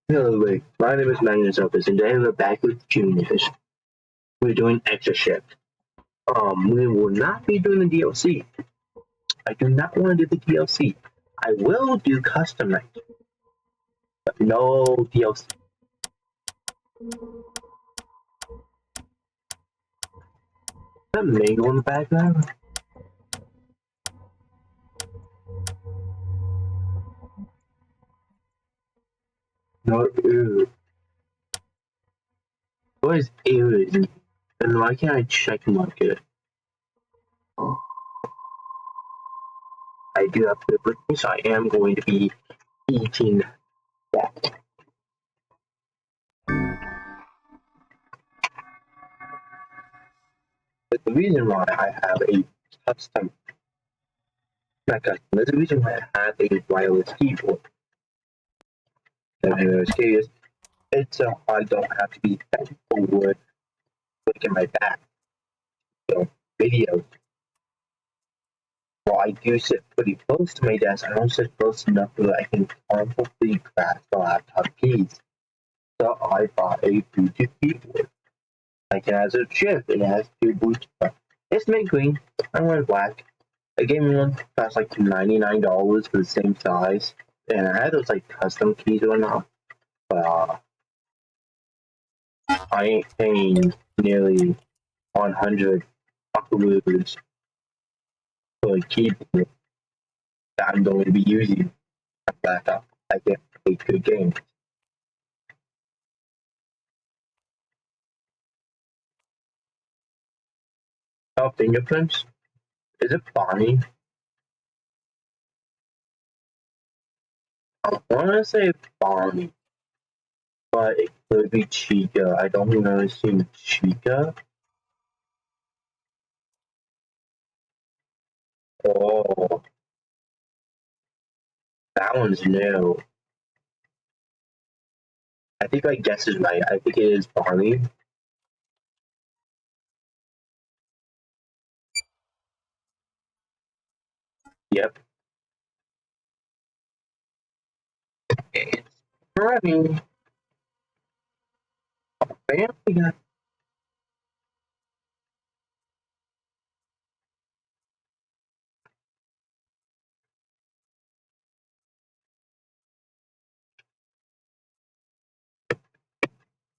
Hello, my name is Magnus Opus, and today we're back with Juniors. We're doing Extra Shift. We will not be doing the DLC. I do not want to do the DLC. I will do custom night, but no DLC. Is that mango in the background? No, ew. What is ew? And why can't I check mark it? I do have to with me, so I am going to be eating that. But the reason why I have a custom, not custom, there's a reason why I have a wireless keyboard. And I was curious, it's so I don't have to be bent forward, looking my back. So, videos. Well, I do sit pretty close to my desk. I don't sit close enough that I can comfortably grasp the laptop keys. So I bought a Bluetooth keyboard. Like it has a chip, it has two Bluetooth. It's mint green. I went black. I gave me one cost like $99 for the same size. And I had those like custom keys or not. But I ain't paying nearly 100 buckaroos for a keyboard that I'm going to be using on laptop. I get play good games. Oh, fingerprints? Is it Bonnie? I want to say Bonnie, but it could be Chica. I don't remember seeing Chica. Oh, that one's new. I think my guess is right. I think it is Bonnie. Yep. It's running. Bam, we got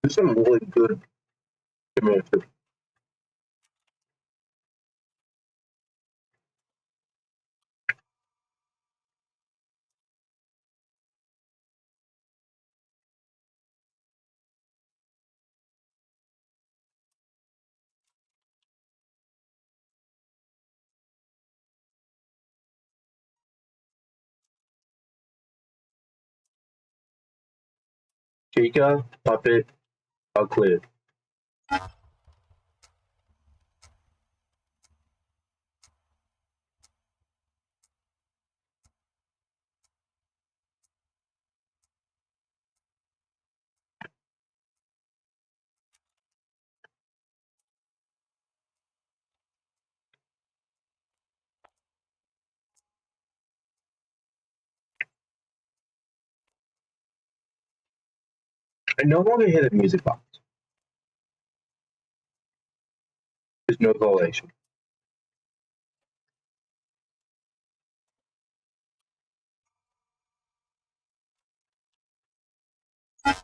there's some really good commercials. Chica, Puppet, all clear. I no longer hear the music box. There's no correlation. It's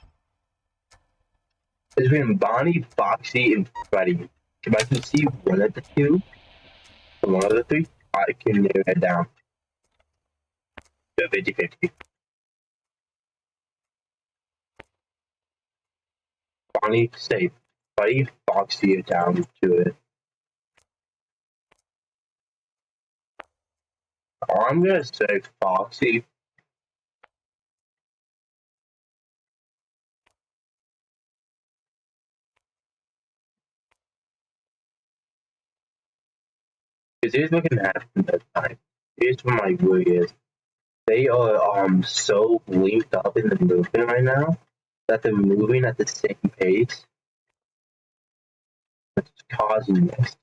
between Bonnie, Foxy, and Freddy. If I can see one of the two, or one of the three, I can narrow it down to 50-50. Bonnie, safe. Freddy, Foxy are down to it. I'm gonna say Foxy. Because here's what can happen this time. Here's what my worry is. They are so linked up in the movement right now that they're moving at the same pace. It's causing this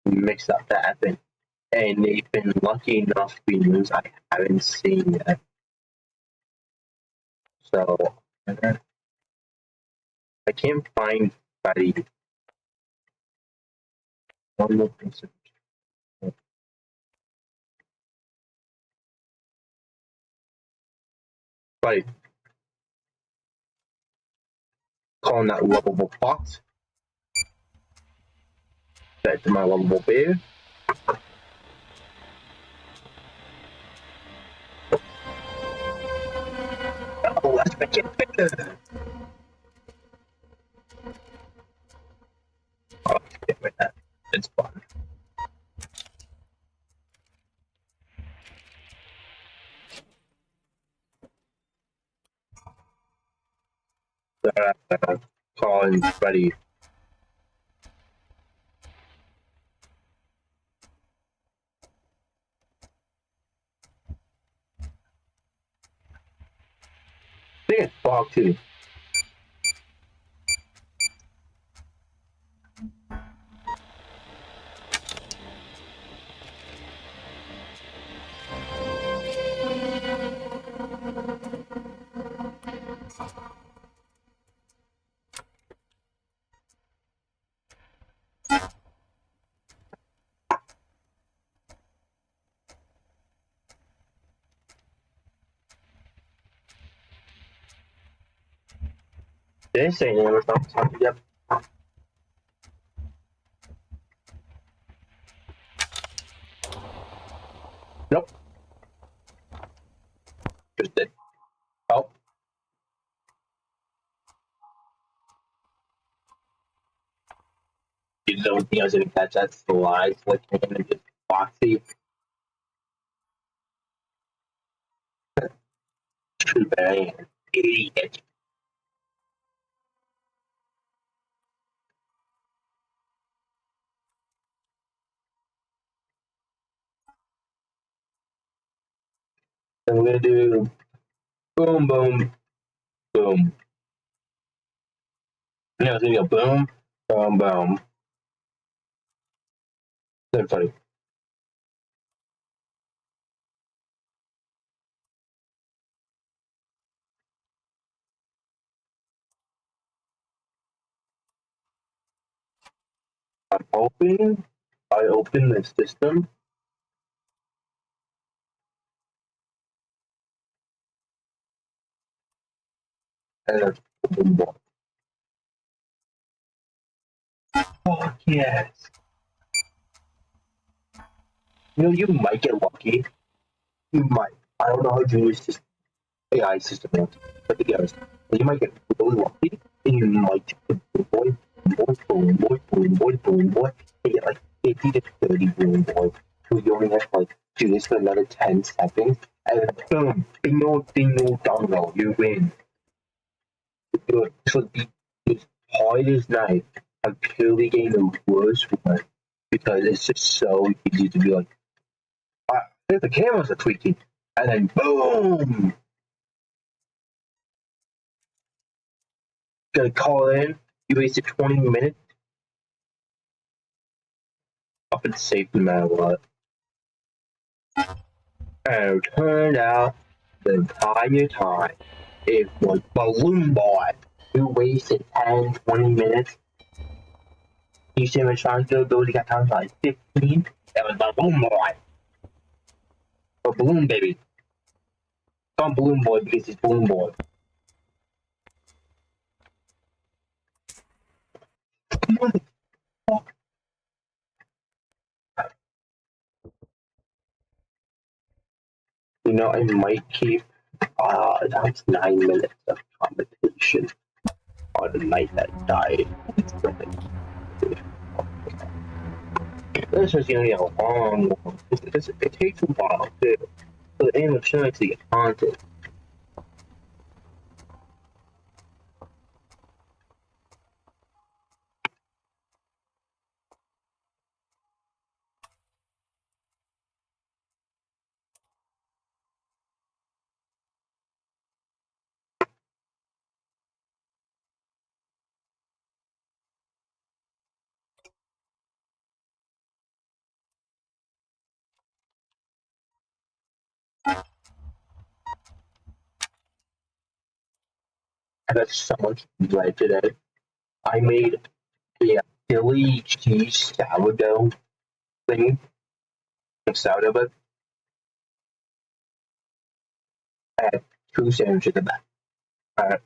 mix up to happen. And they've been lucky enough to be news I haven't seen yet. So I can't find Buddy. One more person. Buddy, calling that lovable fox. That's my lovable bear. Oh, let's make it better. Oh, get with that. It's fun. Calling Buddy. I think it's Fog too. Did I say anything about something yet? Nope. Just did. Oh. You don't think I was gonna catch that slide flicking and just Foxy? Too bad. Idiot. I'm gonna do boom, boom, boom. No, it's gonna go boom, boom, boom. Then funny. I open the system, and it's boom, boom. Fuck yes. You know, you might get lucky. You might. I don't know how Julie's system, AI system works, but to be honest, you might get really lucky, and you might get boom, boy, boom, boy, boom, boy, boom, boy, and get like 50 to 30 boom, boy. So you only have to like do this for another 10 seconds, and then boom, bingo, dingo, dongo, you win. Good. This would be as hard as night. I'm purely getting the worst one because it's just so easy to be like, I think the cameras are tweaking, and then boom, gonna call in. You wasted 20 minutes. Up and safe no matter what. And it turned out the entire time it was Balloon Boy who wasted 10, 20 minutes. You see him trying to go, he got time for like 15. It was Balloon Boy. Or Balloon Baby. It's on Balloon Boy because he's Balloon Boy. You know, I might keep that's 9 minutes of competition on the night that died. This is gonna be a long one. It takes a while too. So the animatronics to get haunted. got so much bread today. I made a Philly cheese sourdough thing. Sourdough, but I had 2 sandwiches in that.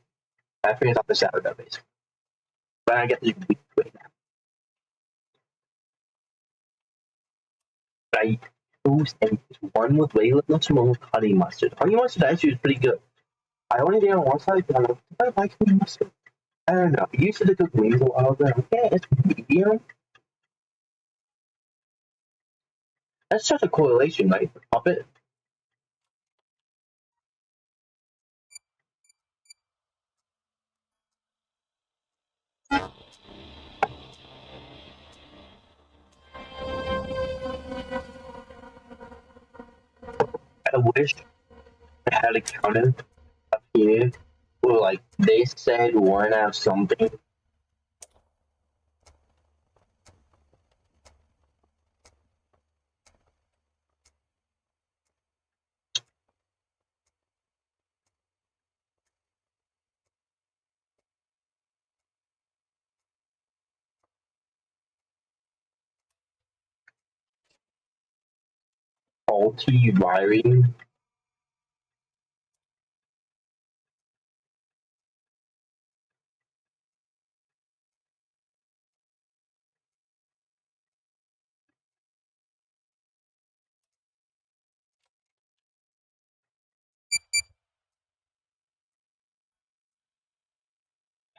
I finished off the sourdough base. But I get the week right now. I eat 2 sandwiches. One with regular nuts and one with honey mustard. Honey mustard actually is pretty good. I only did it on one side, but I'm like, I like honey mustard. I don't know. I used to cook wings a while ago. Yeah, it's medium. That's such a correlation, right? Puppet. I wish I had a counter up here where, like, they said one out of something. Faulty wiring.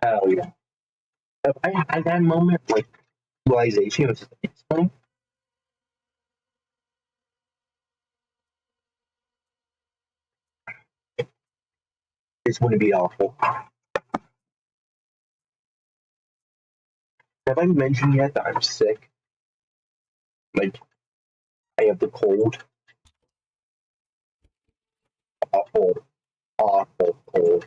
Hell yeah. If I had that moment, like, realization was just instant, this wouldn't be awful. Have I mentioned yet that I'm sick? Like, I have the cold. Awful, awful cold.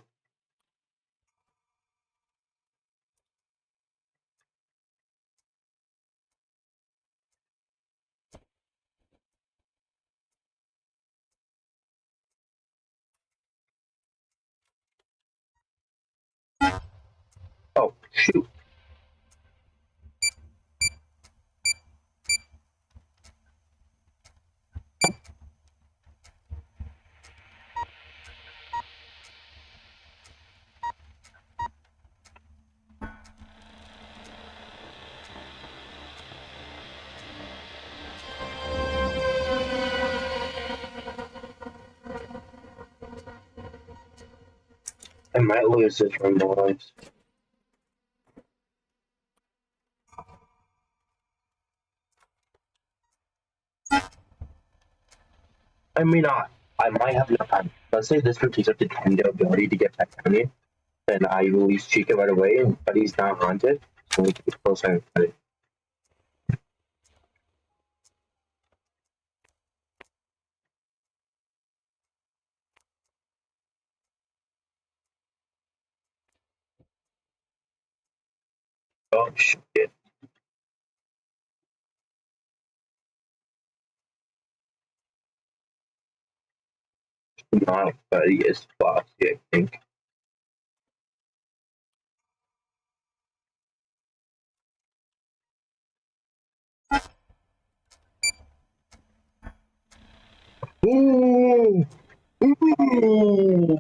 Oh, shoot. I might lose this one, boys. I may not. I might have enough time. Let's say this one takes up to 10 the ability to get back down here. Then I release Chica right away, but he's not haunted, so we can get closer and cut it. Oh, shit. Not buddy is bossy, I think. Ooh! Ooh!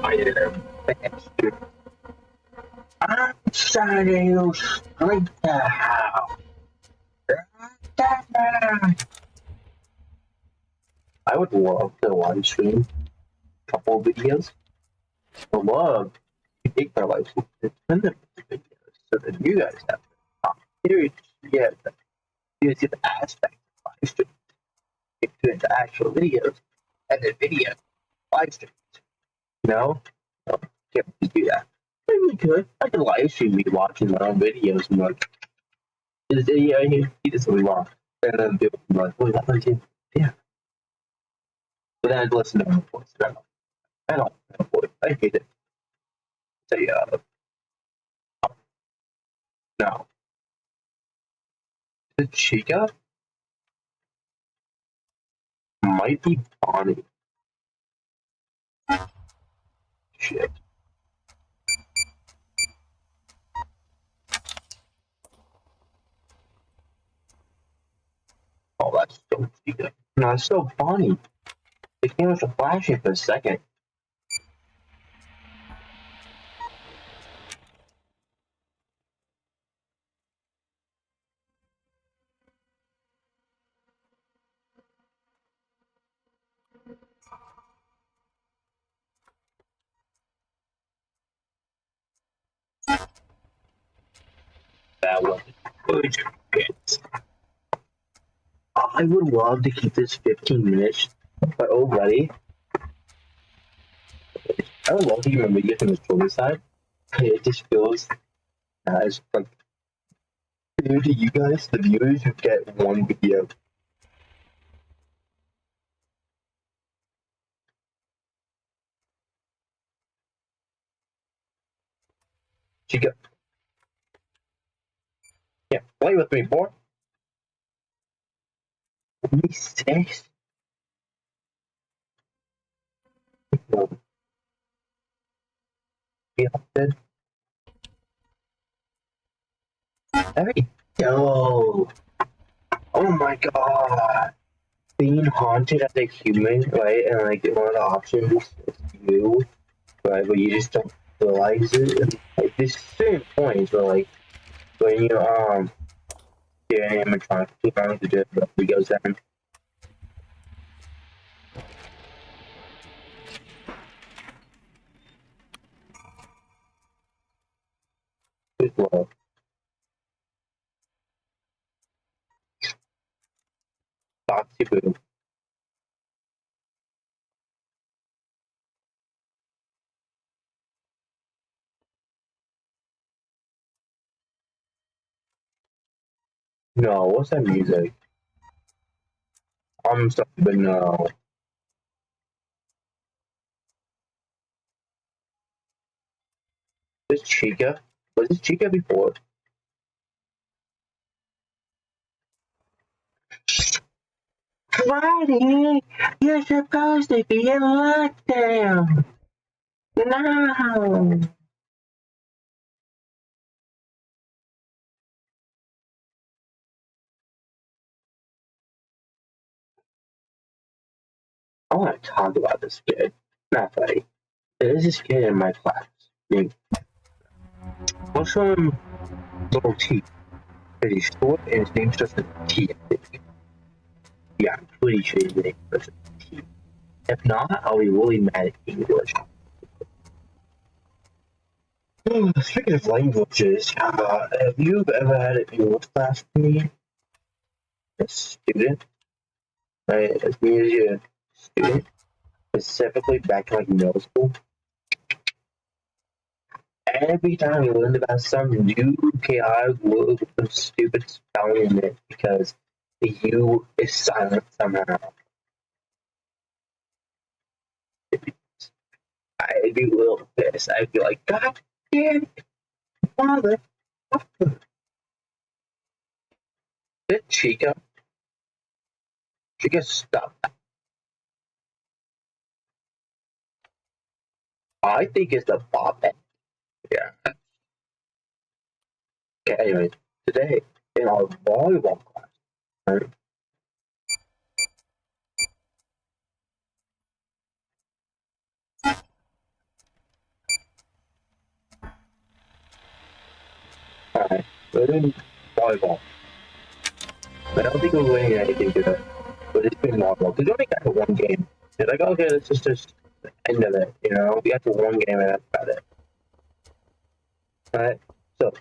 I am bastard. I'm trying to strike the house. I would love to live stream a couple of videos. I love to take my life stream and send them to videos so that you guys have here yeah, you see the aspect of live stream. Get to the actual videos and the video live stream. No? No, can't really do that. I really could. I could live stream me watching my own videos and like, yeah, he does what we want. And then people be like, wait, that's like, yeah. But then I'd listen to my voice. I don't have a voice. I hate it. Say, no. The Chica might be Bonnie. shit. Oh, that's so stupid. No, it's so funny. The camera's flashing for a second. That was good shit. I would love to keep this 15 minutes, but already, I would love to keep my video from the story side. It just feels as like fair to you guys, the viewers who get one video. Chica, yeah, play with me, boy. Me six. Yeah, then. There we go. Oh my god. Being haunted as a human, right? And like one of the options is you, right? But you just don't realize it. And, like, there's certain points where like when you get an animatronic, keep on to do it, but he goes down. Good love. Foxy Boo. No, what's that music? I'm sorry, but no. This Chica? Was this Chica before? Friday! You're supposed to be in lockdown! No! I want to talk about this kid. Not funny. There's this kid in my class. What's little T? Pretty short, and his name's just a T. Yeah, I'm pretty sure his name is just a T. If not, I'll be really mad at English. Speaking of languages, have you ever had an English class with me? A student? Right? As me as your student? Specifically back in like middle school? Every time we learned about some new chaotic word with some stupid spelling in it because the U is silent somehow. I'd be a little pissed. I'd be like, God damn it, father. This Chica? Chica, stop. I think it's a bobbit. Yeah. Okay, anyways, today in our volleyball class, right? Alright, we're in volleyball. I don't think we're winning anything today, but it's been volleyball. Because we only got to one game. It's like, okay, this is just the end of it, you know? We got to one game and that's about it. Alright, so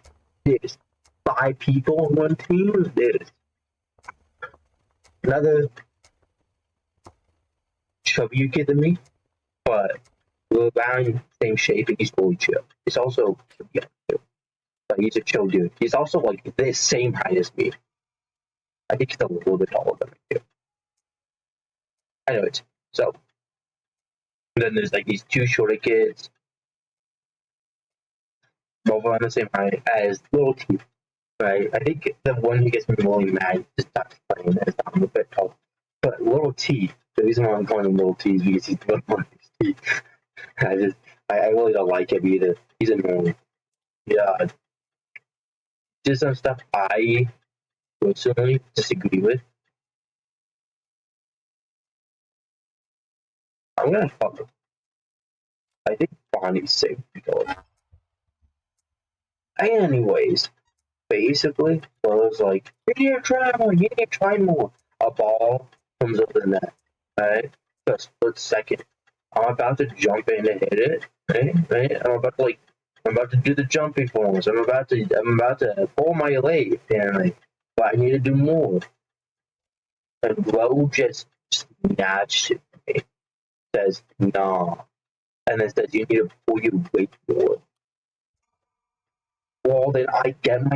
there's 5 people on one team. There's another chubbier kid than me, but we're around the same shape and he's fully chill. He's also young too, but he's a chill dude. He's also like the same height as me. I think he's a little bit taller than me too. Anyways, so then there's like these 2 shorter kids, both around the same height as little T. Right? I think the one who gets me really mad is not playing is I'm a bit tall. But little T, the reason why I'm calling him little T is because he's the one with his teeth. I really don't like him either. He's annoying. Yeah, just some stuff I personally disagree with. I'm gonna follow. I think Bonnie's safe because. Anyways, basically, so it was like, you need to try more, you need to try more. A ball comes up the net, right? For a split second. I'm about to jump in and hit it, right? I'm about to do the jumping forms. I'm about to pull my leg, and like, but I need to do more. And Ro just snatched it from me. Says, nah. And then says, you need to pull your weight more. Well, then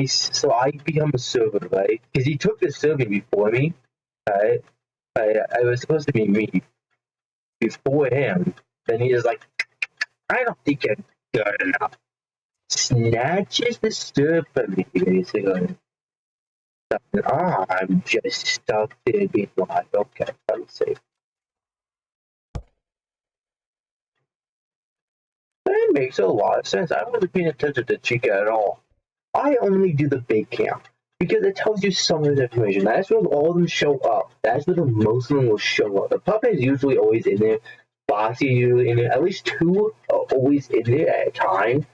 so I become a server, right? Because he took the serving before me, right? I was supposed to be me before him. Then he is like, I don't think you're good enough. Snatches the serve from me, basically. I'm just stuck there being live. Okay, I'm safe. That makes a lot of sense. I wasn't paying attention to Chica at all. I only do the big camp because it tells you some of the information. That's where all of them show up. That's where the most of them will show up. The puppet is usually always in there. Bossy is usually in there. At least two are always in there at a time.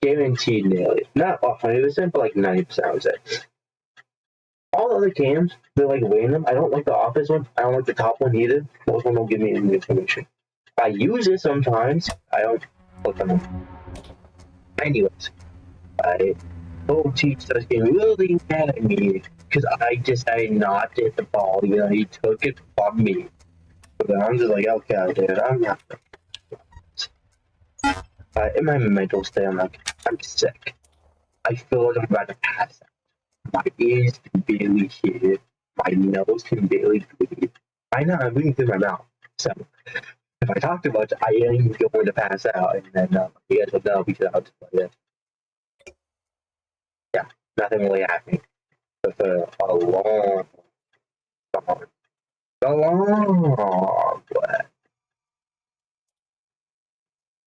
Guaranteed nearly. Not 100%, but like 90%, I would say. All the other cams, they're like random. I don't like the office one. I don't like the top one either. Most of them don't give me any information. I use it sometimes. I don't click on them. Anyways, I told Teach starts getting really mad at me because I decided not to hit the ball, even though he took it from me. But I'm just like, okay, dude, I'm not. In my mental state, I'm like, I'm sick. I feel like I'm about to pass out. My ears can barely hear. My nose can barely breathe. I know I'm breathing through my mouth. So if I talk too much, I am going to pass out, and then you guys will know because I'll just like that. Yeah, nothing really happening. But for a long time. A long way.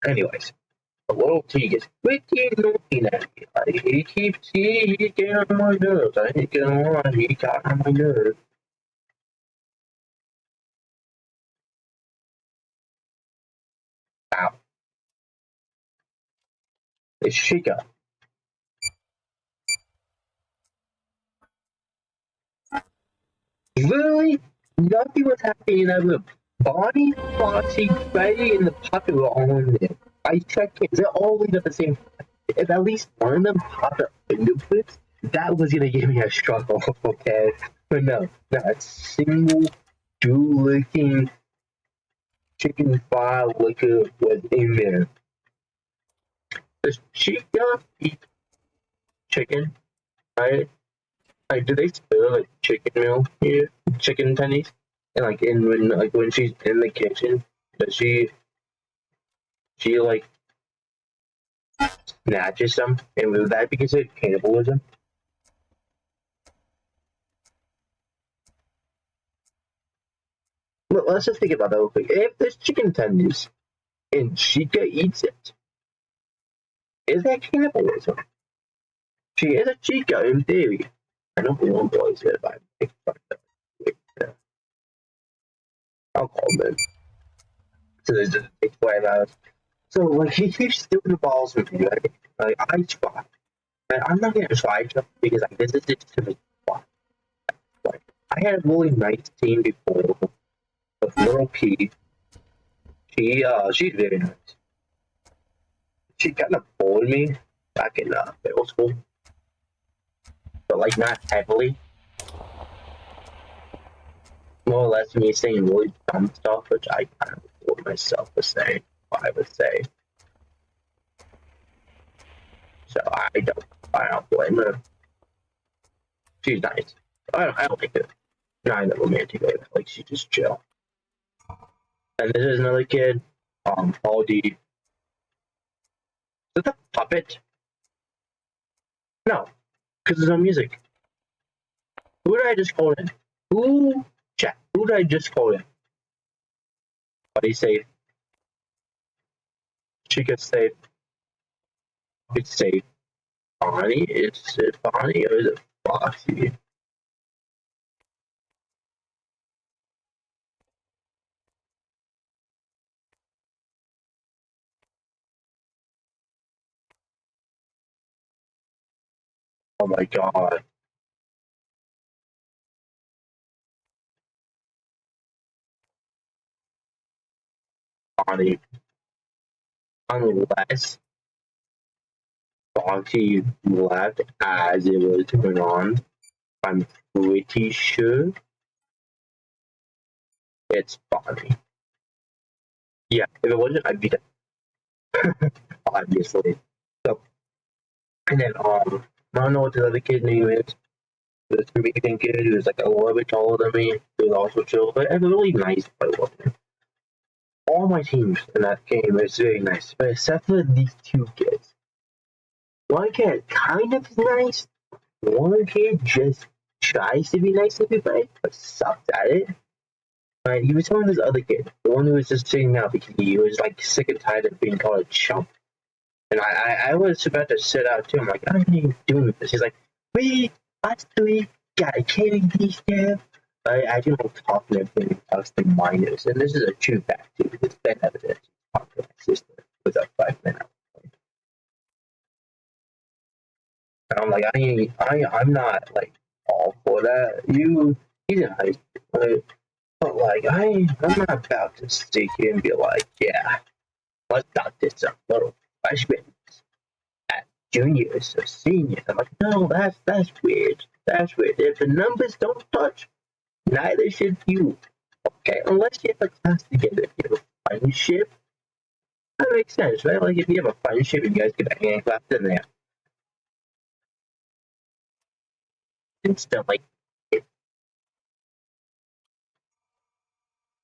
Anyways, the little T gets pretty looking at me. Like, he's getting on my nerves. I ain't gonna lie, he got on my nerves. Ow. It's Chica. Literally, nothing was happening in that room. Bonnie, Foxy, Freddy, and the puppet were all in there. I checked it. They're all leaving at the same time. If at least one of them popped up fingerprints, that was gonna give me a struggle, okay? But no, not a single do-licking chicken file liquor was in there. Does Chica eat chicken, right? Like, do they spill like chicken meal here, chicken tendies, and like when she's in the kitchen, does she like snatches some, and would that be considered cannibalism? Let's just think about that real quick. If there's chicken tendies and Chica eats it, is that cannibalism? She is a Chica in theory. I know the one boy said if I make fun of them. I'll call them in. So there's just a 5 hours. So like he keeps stealing the balls with me, right? Like I try. And I'm not gonna try to because like this is just too much fun. Like I had a really nice team before with little P. She's very nice. She kind of bullied me back in middle school, but like not heavily. More or less me saying really dumb stuff, which I kind of told myself was saying, I would say. So I don't blame her. She's nice. I don't think it. Not in a romantic way. Like she's just chill. And this is another kid. Paul D. Is it the puppet? No, because there's no music. Who did I just call in? Who did I just call in? Buddy say She could say, Bonnie. Is it Bonnie or is it Foxy? Oh my god. Bonnie. Unless Foxy left as it was going on, I'm pretty sure it's Bonnie. Yeah, if it wasn't, I'd be dead. Obviously. So, and then, I don't know what the other kid's name is. This Jamaican kid who was like a little bit taller than me, who was also chill, but had a really nice play with him. All my teams in that game is very nice, but except for these two kids. One kid kind of nice, one kid just tries to be nice to everybody, but sucks at it. He was telling this other kid, the one who was just sitting out because he was like sick and tired of being called a chump. And I was about to sit out too. I'm like, I ain't doing this. He's like, us three gotta carry these stuff. I do not talk to everything else than minors. And this is a true fact too, because it's been evident. Talk to my sister with a 5 minute. And I'm like, I'm not like all for that. He's in high school, right? But like, I'm not about to sit here and be like, yeah, let's start this up, little freshman at juniors or seniors. I'm like, no, that's weird. That's weird. If the numbers don't touch, neither should you. Okay, unless you have a class together, if you have a friendship, that makes sense, right? Like if you have a friendship and you guys get a hand clap in there, and stuff like it.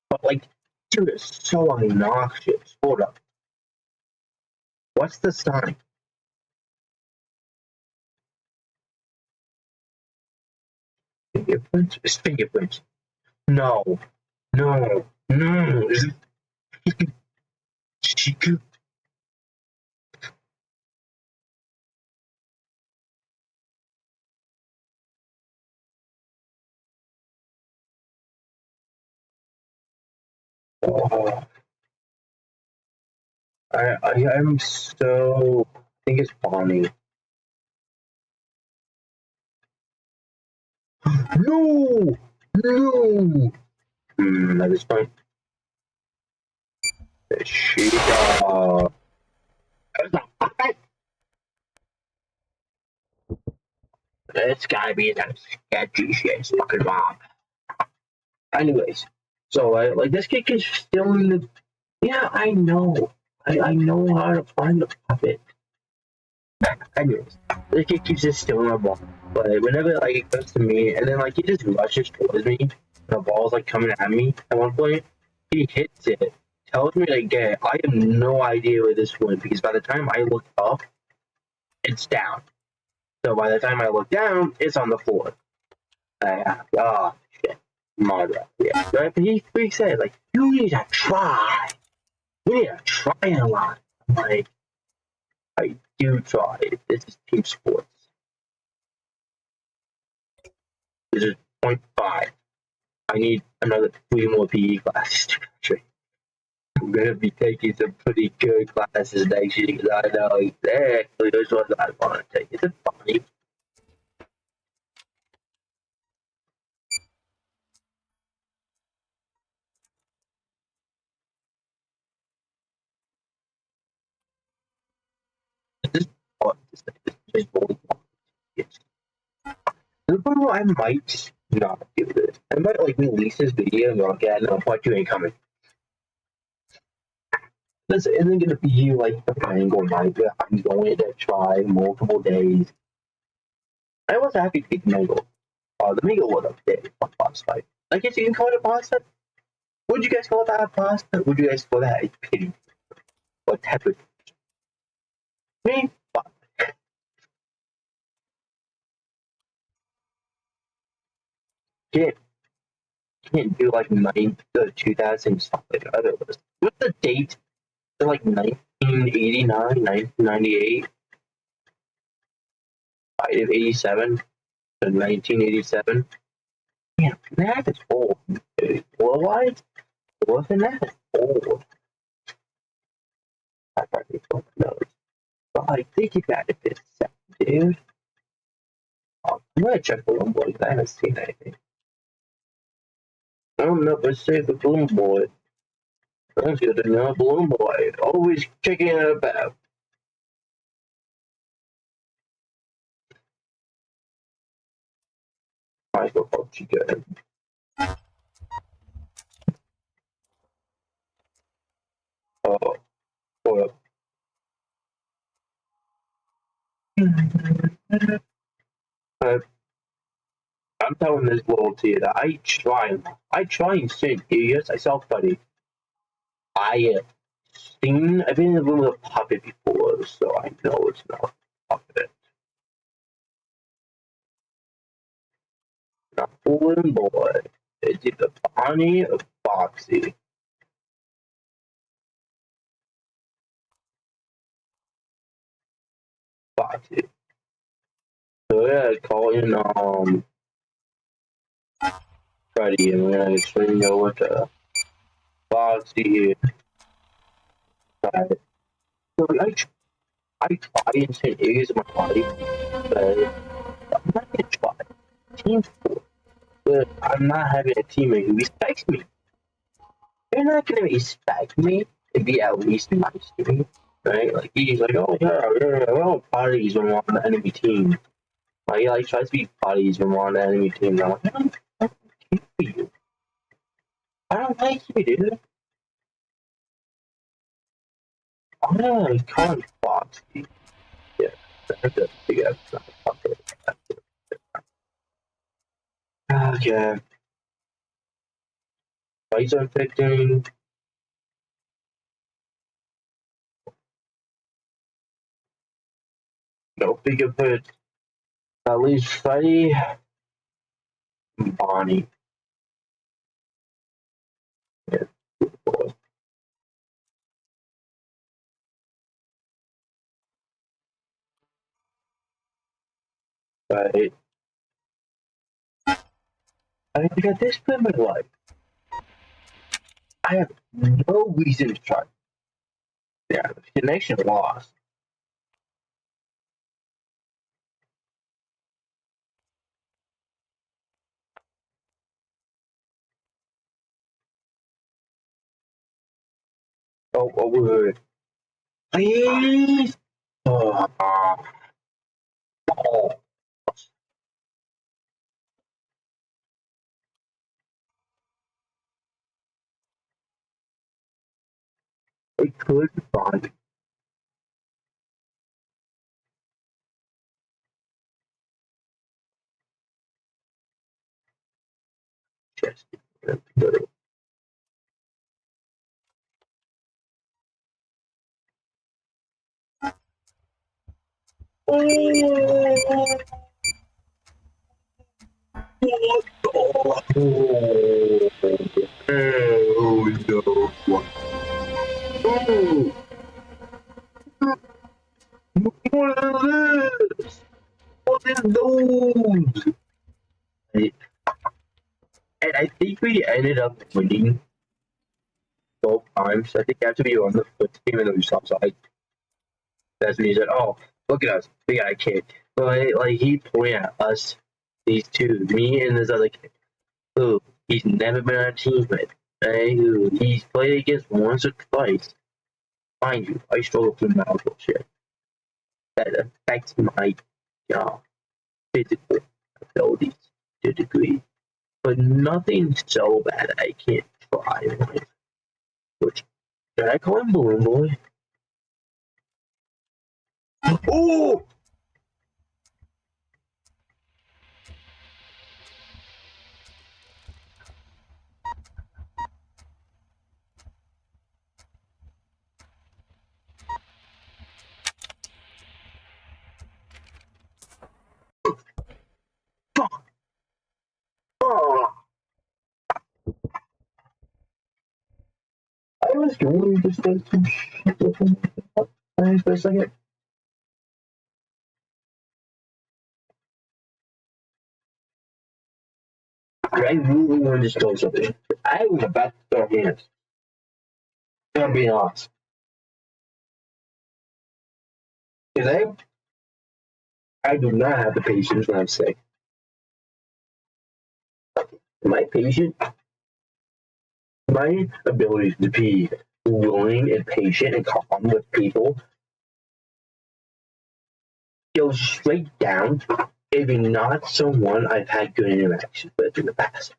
But like, dude, it's so obnoxious. Hold up, what's the sign? Fingerprints? It's fingerprints. No, no, no. Is it Chiku? Oh, I'm so. I think it's Bonnie. No, no. At this point, she. It's gotta be that sketchy shit, fucking mom. Anyways, so like this kid is still in the. Yeah, I know. I know how to find the puppet. Anyways, this kid keeps just stealing my ball. But whenever like it comes to me, and then like he just rushes towards me, and the ball's like coming at me. At one point, he hits it, tells me to get it. I have no idea where this went because by the time I look up, it's down. So by the time I look down, it's on the floor. Oh shit, mother. Yeah, right. But he freaks out like, you need to try. You need to try a lot. I'm like, I do try. This is team sports. This is 0.5. I need another 3 more PE classes to graduate. I'm gonna be taking some pretty good classes next year because I know exactly which ones I want to take. Is it funny? This is just really fun. Yes. I might not do this. I might like release this video and go, okay, I know what you ain't coming. This isn't gonna be like the triangle night where I'm going to try multiple days. I was happy to get the mango. The mango was a bit fun boss fight. I guess you can call it a boss fight. Would you guys call that a boss fight? Would you guys call that a pity? What type of me? Can't can't do like 9 to 2000 stuff like that. What's the date? They're like 9th 1989, 1998, fight of 87 to 1987. Man, that is old. Worldwide, wasn't that old? I probably don't know. But I think you got a bit set, dude. I'm gonna check Balloon Boy, I haven't seen anything. I don't know, but say the Balloon Boy. That's good to know, Balloon Boy. Always kicking it about. Might as well hope you good. Oh, boy. I'm telling this little to you that I try and sing. Yes, I self buddy. I've been in the room with a puppet before, so I know it's not a puppet. Not fooling boy. It's either Bonnie or Foxy. Foxy. So yeah, call in Freddy and we're gonna swing over to Foxy here. Right. So I try and send areas of my body, but I'm not gonna try. Team sport. But I'm not having a teammate who respects me. They're not gonna respect me and be at least nice to me, right? Like he's like, oh yeah, we're all parties when we're on the enemy team. Like he like tries to be parties when we're on the enemy team. And I'm like, I don't care for you. I don't like you, dude. I'm gonna call him Foxy. Yeah, that's a big ass okay. Fights are picking. No bigger put at least Freddy and Bonnie. Yeah, boy. Right. I think at this point in my life, I have no reason to try. Yeah, the connection lost. Wait. Please? Oh, oh, I could find just oh no. Oh, what is this? What is those? And I think we ended up winning both times. I think after we won the first game and we stopped, so that's when he said, "Oh, look at us, we got a kid." But like he pointed at us, these two, me and this other kid, who he's never been on a team with, right? Who he's played against once or twice. Mind you, I struggle through medical shit that affects my physical abilities to a degree, but nothing so bad I can't try in life. Which can I call him Balloon Boy? Oh! Fuck! Oh! I was doing just like some shit for a second. I really want to just throw something. I was about to throw hands. I'm being honest. Because I do not have the patience when I'm sick. My patience, my ability to be willing and patient and calm with people goes straight down if you're not someone I've had good interactions with in the past.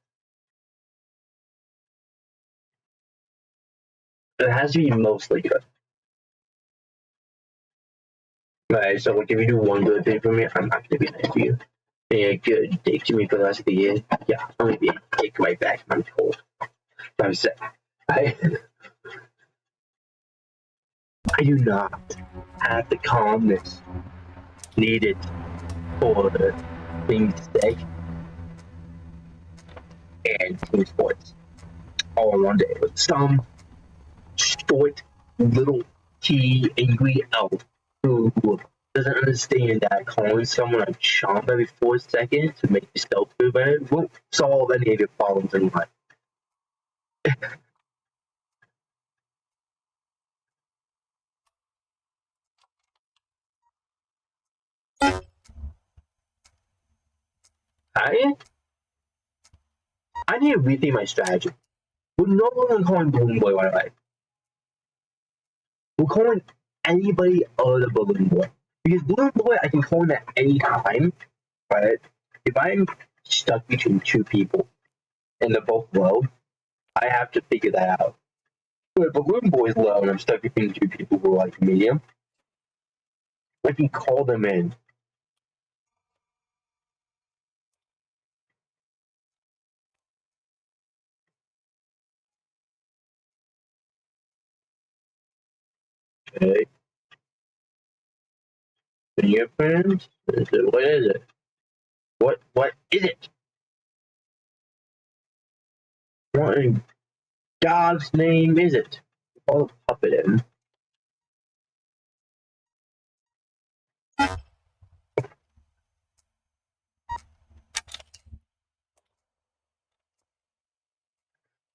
It has to be mostly good. Right, so like if you do one good thing for me, I'm not gonna be nice to you. And you're good dick to me for the rest of the year. Yeah, I'm gonna be a dick right back. I'm cold. I'm sick. I, I do not have the calmness needed for team steak and team sports all in one day. With some short little key angry elf who doesn't understand that calling someone a chomp every 4 seconds to make yourself feel better won't solve any of your problems in life. I I need to rethink my strategy. We're no longer calling Balloon Boy right away. We're calling anybody other than Balloon Boy. Because Balloon Boy I can call him at any time, right? If I'm stuck between two people and they're both low, I have to figure that out. But if Balloon Boy's low and I'm stuck between two people who are like medium, I can call them in. Okay. Fingerprints? What is it? What is it? What in God's name is it? Call the puppet in.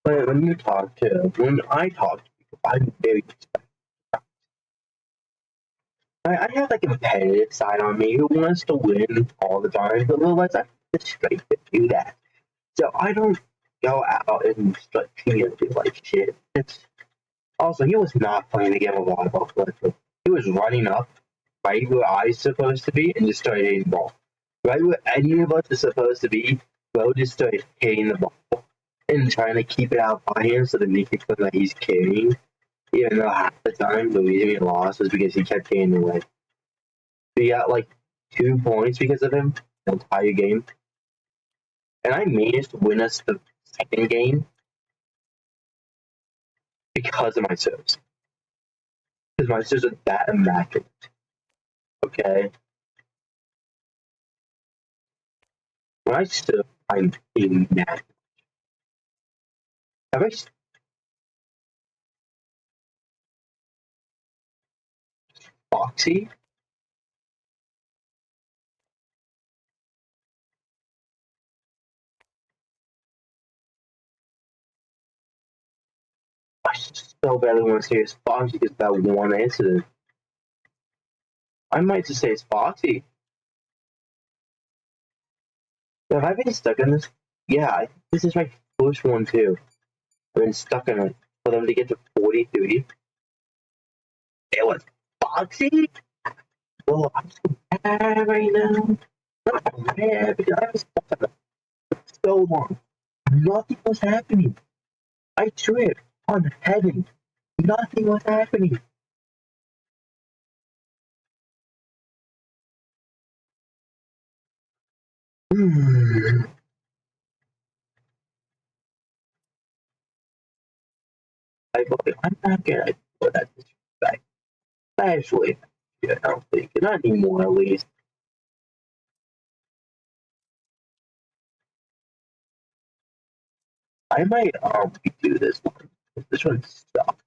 But when I talk to people, I'm very I have like a competitive side on me who wants to win all the time, but otherwise I'm just straight to do that. So I don't go out and start treating him like shit. It's also he was not playing the game of volleyball correctly. He was running up right where I was supposed to be and just started hitting the ball. Right where any of us is supposed to be, Bo just started hitting the ball and trying to keep it out by him so that he can feel that he's carrying. Even though half the time the reason we lost was because he kept getting away. We got like 2 points because of him the entire game. And I managed to win us the second game because of my serves. Because my serves are that immaculate. Okay? When I serve, I'm immaculate. Have I Foxy? I so badly want to say it's Foxy because that one incident. I might just say it's Foxy. Have I been stuck in this? Yeah, this is my first one too. I've been stuck in it. For them to get to 43, it was Foxy? Well, I'm so mad right now. I'm mad because I was stuck in it for so long. Nothing was happening. I tripped on heaven. Nothing was happening. I'm not gonna put that disrespect. Actually, yeah, I don't think. Not anymore, at least. I might do this one. This one sucks.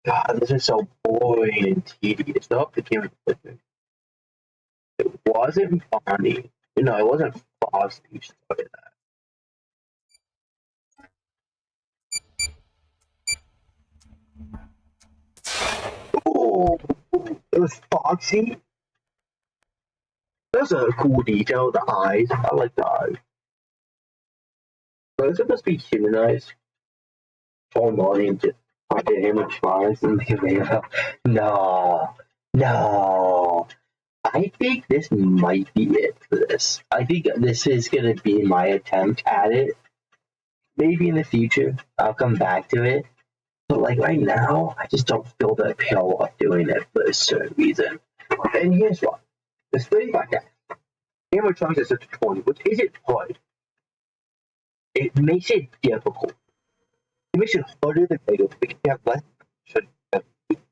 God, this is so boring and tedious. The hope became it wasn't Bonnie. No, it wasn't Fox who started that. Oh, it was Foxy. That's a cool detail. The eyes. I like the eyes. But it's supposed to be humanized. Phone Bonnie and just target him with tries and make him No. No. I think this might be it for this. I think this is going to be my attempt at it. Maybe in the future, I'll come back to it. But like right now, I just don't feel the appeal of doing it for a certain reason. And here's why. This 35 deck, animatronics is such a 20, which isn't hard. It makes it difficult. It makes it harder than Lego because you have less should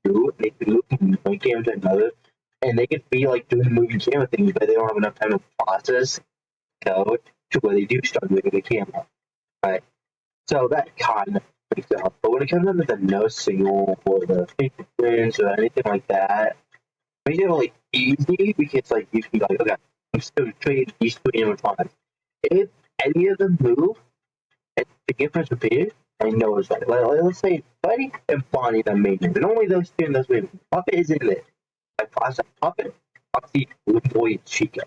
do. They can look from one game to another, and they could be like doing moving camera things, but they don't have enough time to process code to where they do start moving the camera. Right? So that kind of makes it up. But when it comes down to the no signal or the fingerprints or anything like that, it makes it really easy because like you can be like, okay, I'm still trading these two animatronics. If any of them move and the fingerprints appear, I know it's like let's say Buddy and Bonnie the main and only those two in those movies. Puppet is in it. I process Puppet, Foxy, Blue Boy, and Chica.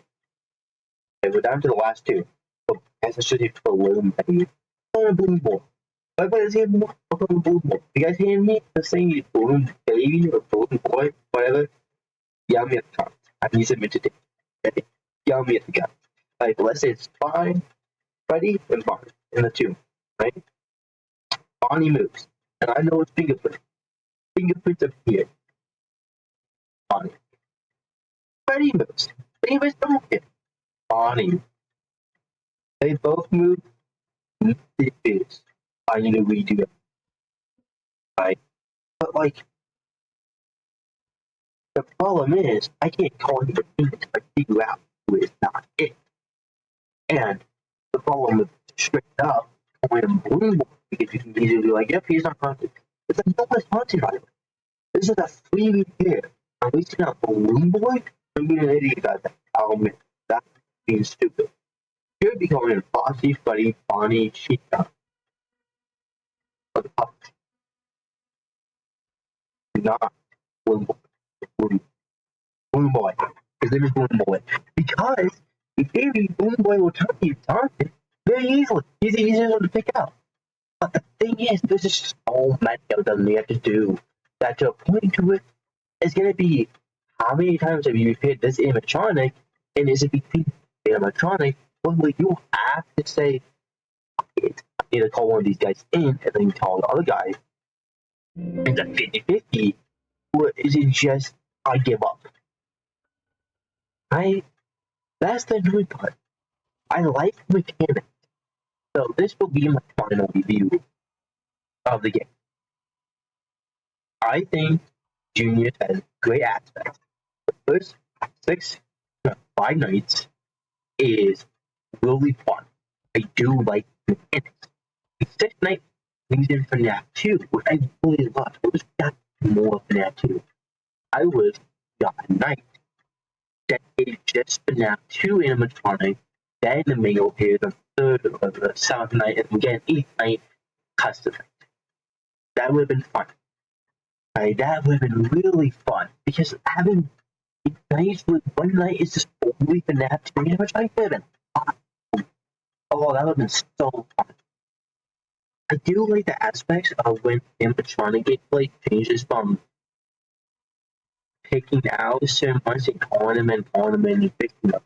Okay, we're down to the last two. So as I should have Balloon Baby. Balloon Boy. Why does he have more Balloon Boy? You guys hear me? The saying Balloon Baby or Balloon Boy, whatever? Yell me at the comments. I need to mention it. Okay? Yell me at the comments. Like, let's say it's Bonnie, Buddy, and Bonnie in the two, right? Bonnie moves, and I know it's fingerprint. Fingerprints appear. Bonnie. Buddy moves. Fingerprints don't appear. Bonnie. They both move. It is. I need to redo it. Right? But like, the problem is, I can't call him a unit to figure out who is not it. And the problem with straight up calling him Balloon Boy, because you can easily be like, yep, he's not haunted. It's a nobody's haunted by the way. This is a free repair. At least you're not Balloon Boy. I'm being an idiot about that. I'll admit. That's being stupid. Should be calling him Foxy, Buddy, Bonnie, Chica. But the puppet. Not Balloon Boy. Balloon Boy. His name is Balloon Boy. Because in theory, Balloon Boy will tell you it's haunted very easily. He's the easiest one to pick out. But the thing is, there's just so many of them they have to do that to a point to it is going to be how many times have you repaired this animatronic and is it between the animatronic? Well, you have to say, I need to call one of these guys in and then call the other guy. It's a 50-50. Or is it just, I give up? That's the annoying part. I like the mechanics. So this will be my final review of the game. I think Junior has great aspects. The first 5 nights is really fun. I do like the mechanics. The 6th night brings in FNAF 2, which I really loved. I was got more of FNAF 2. I was got a night dedicated just FNAF 2 animatronic, then the main period, the 3rd or the 7th night, and again 8th night custom night. That would have been fun. Right, that would have been really fun because having nights with one night is just only FNAF 2 animatronic would have been fun. Oh, that would have been so fun. I do like the aspects of when animatronic gameplay changes from picking out certain ones and calling them and picking up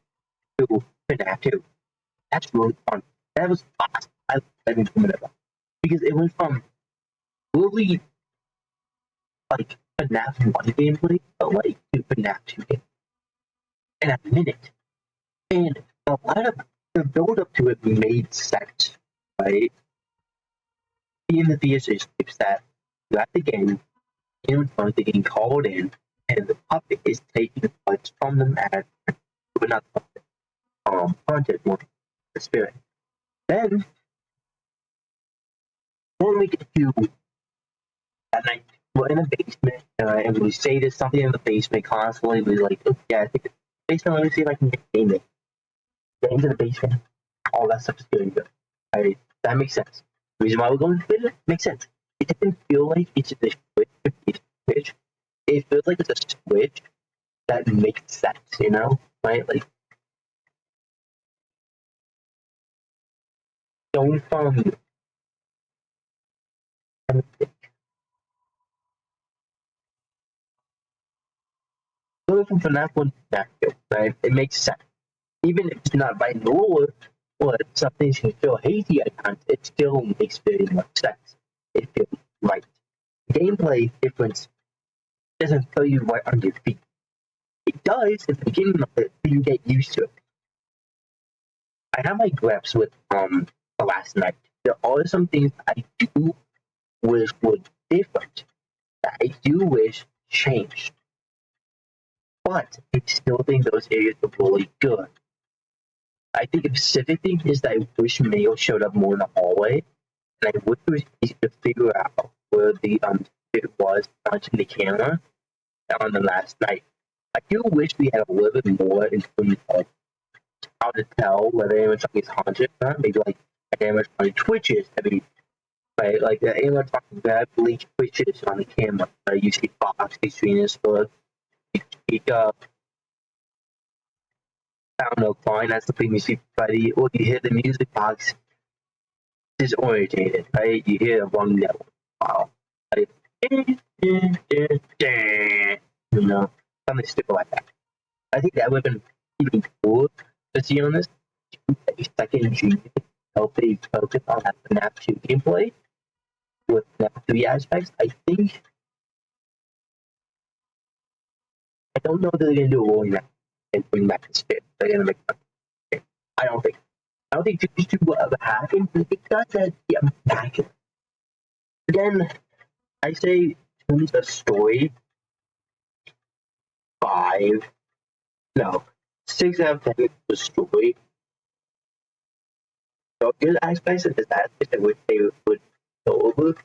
to FNAF 2. That's really fun. That was awesome. I love that improvement because it went from really like FNAF 1 gameplay, but like to FNAF 2 gameplay in a minute. And a lot of the build up to it made sense, right? In the theater is that you have the game, animatronic the getting called in, and the puppet is taking parts from them as but not the puppet, haunted one, the spirit. Then we get to that night we're in a basement, and we say there's something in the basement constantly. We like, oh, yeah, I think it's basement. Let me see if I can get it. Get into the basement. All that stuff is good. Alright, that makes sense. The reason why we're going to the basement makes sense. It doesn't feel like it's a switch. It feels like it's a switch that makes sense, you know? Right? Like, going from FNAF 1 to FNAF 2, right? It makes sense. Even if it's not by law or something can feel hazy at times, it still makes very much sense. It feels right. Gameplay difference doesn't feel you right on your feet. It does at the beginning of it, but you get used to it. I have my gripes with the last night. There are some things I do wish were different, that I do wish changed. But I still think those areas are really good. I think a specific thing is that I wish Mayo showed up more in the hallway, and I wish it was easy to figure out where the it was onto the camera on the last night. I do wish we had a little bit more in terms of how to tell whether animatronic is haunted or not. Maybe like an animatronic twitches. I mean, right? Like the animatronic badly twitches on the camera. You see Fox, you see Venusberg, you speak up. I don't know, fine, that's the thing you see Freddy, or you hear the music box disorientated, right? You hear a wrong note. Wow. Like, you know, something stupid like that. I think that would have been even cool to see on this. A second G help they focus on that FNAF 2 gameplay with FNAF 3 aspects. I think I don't know if they're gonna do a rolling that and bring back the spit. They're gonna make it. I don't think. I don't think these two will ever happen because that yeah, back. Again, I say in terms of story, 5. No, 6 out of 10 is the story. So there's aspects of this aspect that they would go over.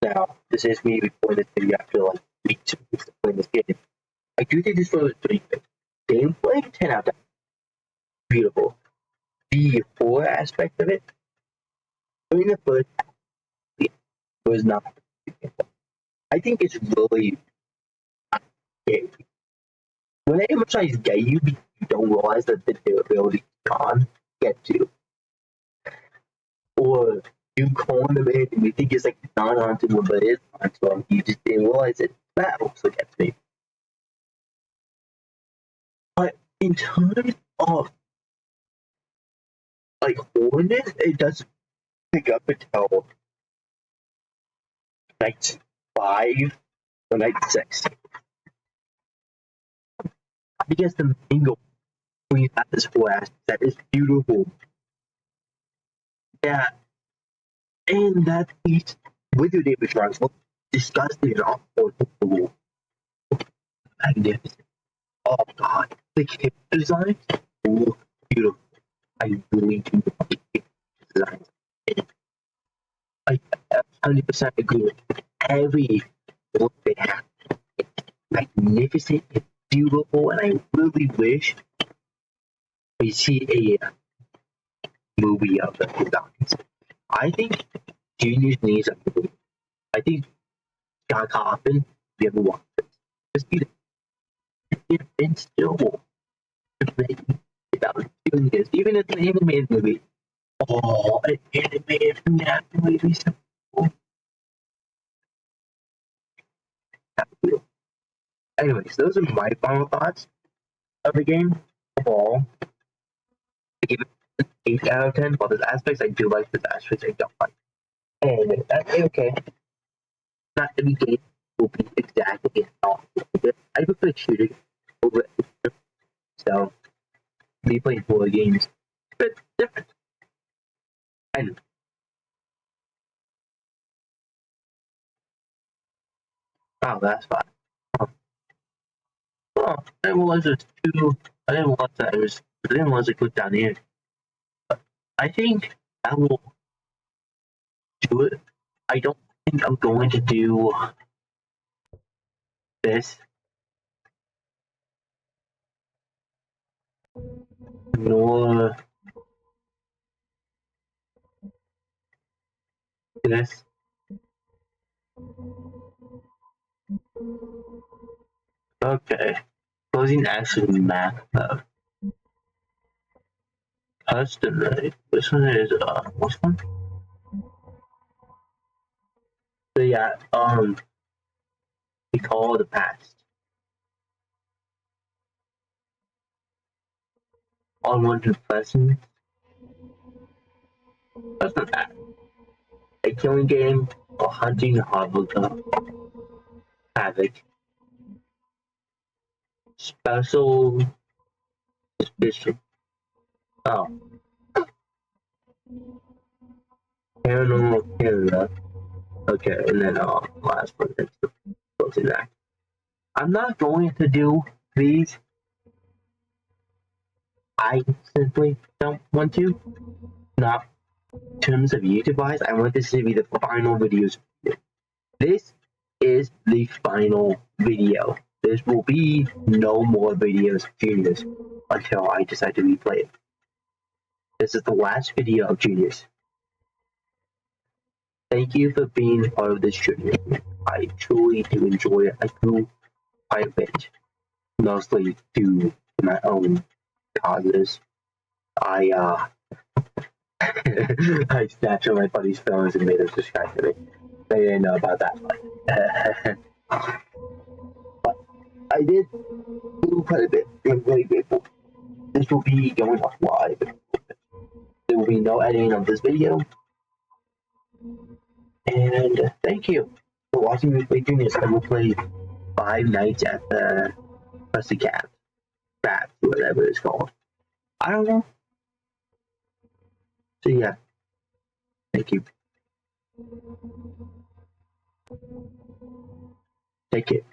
Now, this is me before this video after like weeks of playing this game. I do think this was pretty good. Gameplay, 10 out of 10. Beautiful. The horror aspect of it, during the first half, was not. I think it's really not gay. When they emphasize gay, you don't realize that the ability gone get to. Or you call him in and you think it's like not onto him, but it is onto him. You just didn't realize it. That also gets me. But in terms of like horrorness, it does pick up until night 5 or night 6. Because the angle when you have this whole aspect that is beautiful. Yeah. And that piece with your David Strong's look disgusting and awful. Magnificent. Oh god. The character designs look beautiful. I really do love the character designs. And I 100% agree with every look they have. It's magnificent, it's beautiful, and I really wish we see a movie of the designs. I think Genius needs a movie. I think Scott Kaufman, if you ever watched it, just be and still about doing this, even if it's an animated movie. Oh, an animated FNAF movie, so cool. Anyways, those are my final thoughts of the game. Overall, I give it an 8 out of 10. While there's aspects I do like, there's aspects I don't like. And that's okay. Not every game will be exactly how I prefer shooting over it. So, me playing 4 games, but different. I know. Oh, that's fine. Oh, I didn't realize there's 2. I didn't realize that I didn't realize I clicked down here. But I think that will do it. I don't think I'm going to do this. Nor this. Okay. Closing action map of custom mode. This one is what's one? So yeah, recall the past. Unwanted lessons. That's not bad. A killing game or hunting havoc. Special suspicion. Oh. Paranormal Canada. Okay, and then last one is the closing act. I'm not going to do these. I simply don't want to. Not in terms of YouTube wise. I want this to be the final videos. This is the final video. There will be no more videos of Juniors until I decide to replay it. This is the last video of Juniors. Thank you for being part of this journey. I truly do enjoy it. I do quite a bit. Mostly due to my own causes. I I snatched on my buddy's phones and made them subscribe to me. They didn't know about that one. But I did do quite a bit. I'm really grateful. This will be going off live. There will be no editing of this video. And thank you for watching me play Juniors. I will play 5 nights at the Pussycat. Crap, whatever it's called. I don't know. So yeah. Thank you. Take it.